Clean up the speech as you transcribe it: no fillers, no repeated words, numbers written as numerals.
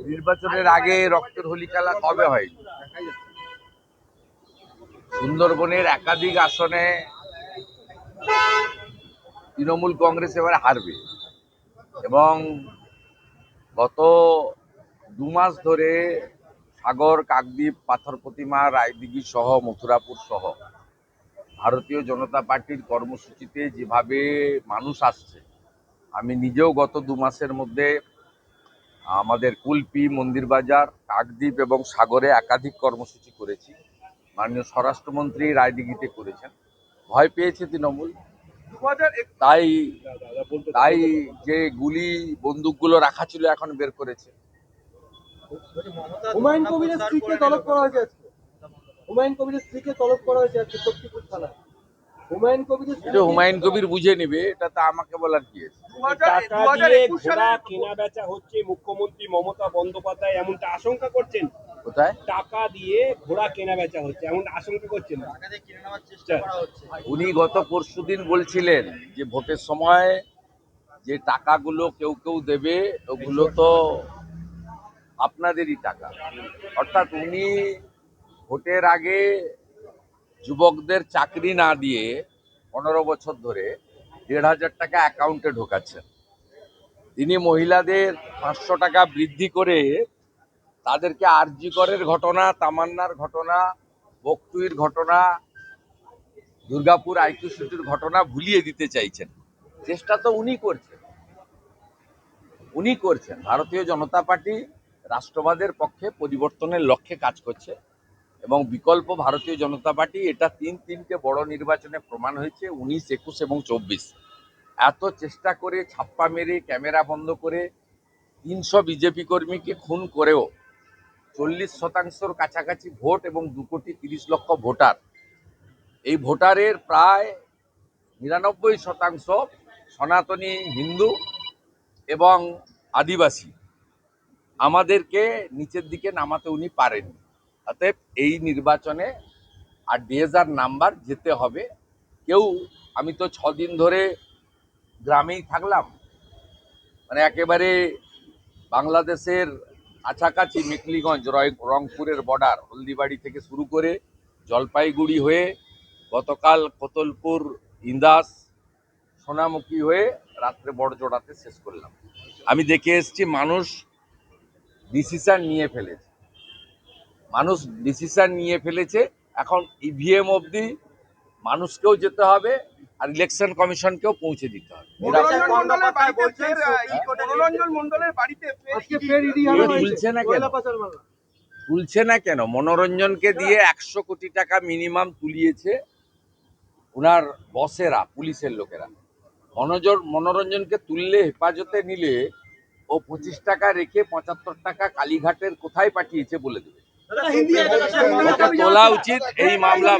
নির্বাচনের আগে রক্তের হোলি খেলা কবে হয়? সুন্দরবনের একাধিক আসনে তৃণমূল কংগ্রেস এবার হারবে এবং গত 2 মাস ধরে সাগর, কাকদ্বীপ, পাথর প্রতিমা, রায়দিঘি সহ মথুরাপুর সহ ভারতীয় জনতা পার্টির কর্মসূচিতে যেভাবে মানুষ আসছে, আমি নিজেও গত 2 মাসের মধ্যে আমাদের কুলপি, মন্দিরবাজার, কাকদ্বীপ এবং সাগরে একাধিক কর্মসূচি করেছি। মাননীয় স্বরাষ্ট্রমন্ত্রী রায়দিঘিতে করেছেন। ভয় পেয়েছে তৃণমূল, তাই তাই যে গুলি বন্দুকগুলো রাখা ছিল এখন বের করেছে। হুমায়ুন কবিরের স্ত্রীকে তলব করা হয়েছে আজকে। হুমায়ুন কবিরের স্ত্রীকে তলব করা হয়েছে আজকে শক্তিপুর থানায়। হুমায়ুন কবির বুঝে নিবে, এটা তো আমাকে বলার কি আছে। টাকা দিয়ে ঘোড়া কেনা বেচা হচ্ছে, মুখ্যমন্ত্রী মমতা বন্দ্যোপাধ্যায় এমনটা আশঙ্কা করছেন। কোথায় টাকা দিয়ে ঘোড়া কেনা বেচা হচ্ছে এমনটা আশঙ্কা করছেন? উনি গত পরশুদিন বলছিলেন যে ভোটের সময় যে টাকাগুলো কেউ কেউ দেবে ওগুলো তো আপনাদেরই টাকা। অর্থাৎ উনি ভোটের আগে যুবকদের চাকরি না দিয়ে 15 বছর ধরে 1,500 টাকা অ্যাকাউন্টে ঢোকাচ্ছেন। তিনি মহিলাদের 500 টাকা বৃদ্ধি করে তাদেরকে আরজি করের ঘটনা, তামান্নার ঘটনা, বকটুইর ঘটনা, দুর্গাপুর আইকিউ সিটির ঘটনা ভুলিয়ে দিতে চাইছেন। চেষ্টা তো উনি করছেন। ভারতীয় জনতা পার্টি রাষ্ট্রবাদের পক্ষে পরিবর্তনের লক্ষ্যে কাজ করছে এবং বিকল্প ভারতীয় জনতা পার্টি এটা তিনটে বড় নির্বাচনে প্রমাণ হয়েছে, 19, 21 এবং 24। এত চেষ্টা করে ছাপ্পা মেরে ক্যামেরা বন্ধ করে 300 বিজেপি কর্মীকে খুন করেও 40% কাছাকাছি ভোট এবং 2,30,00,000 ভোটার, এই ভোটারের প্রায় 99% সনাতনী হিন্দু এবং আদিবাসী, আমাদেরকে নিচের দিকে নামাতে উনি পারেননি। অতএব এই নির্বাচনে আর 2000 নাম্বার যেতে হবে। আমি তো 6 দিন ধরে গ্রামেই থাকলাম, মানে একেবারে বাংলাদেশের কাছাকাছি মেখলিগঞ্জ, রংপুরের বর্ডার, হলদিবাড়ি থেকে শুরু করে জলপাইগুড়ি হয়ে গতকাল কোতলপুর, ইন্দাস, সোনামুখী হয়ে রাত্রে বড়জোড়াতে শেষ করলাম। আমি দেখে এসেছি মানুষ ডিসিশন নিয়ে ফেলেছে। এখন ইভিএম অবধি মানুষকেও যেতে হবে আর ইলেকশন কমিশনকেও পৌঁছে দিতে হবে। তুলছে না কেন? মনোরঞ্জনকে দিয়ে 100 কোটি টাকা মিনিমাম তুলিয়েছে ওনার বসেরা, পুলিশের লোকেরা। মনোরঞ্জনকে তুললে, হেফাজতে নিলে ও 25 টাকা রেখে 75 টাকা কালীঘাটের কোথায় পাঠিয়েছে বলে দেবে। তোলা উচিত এই মামলা।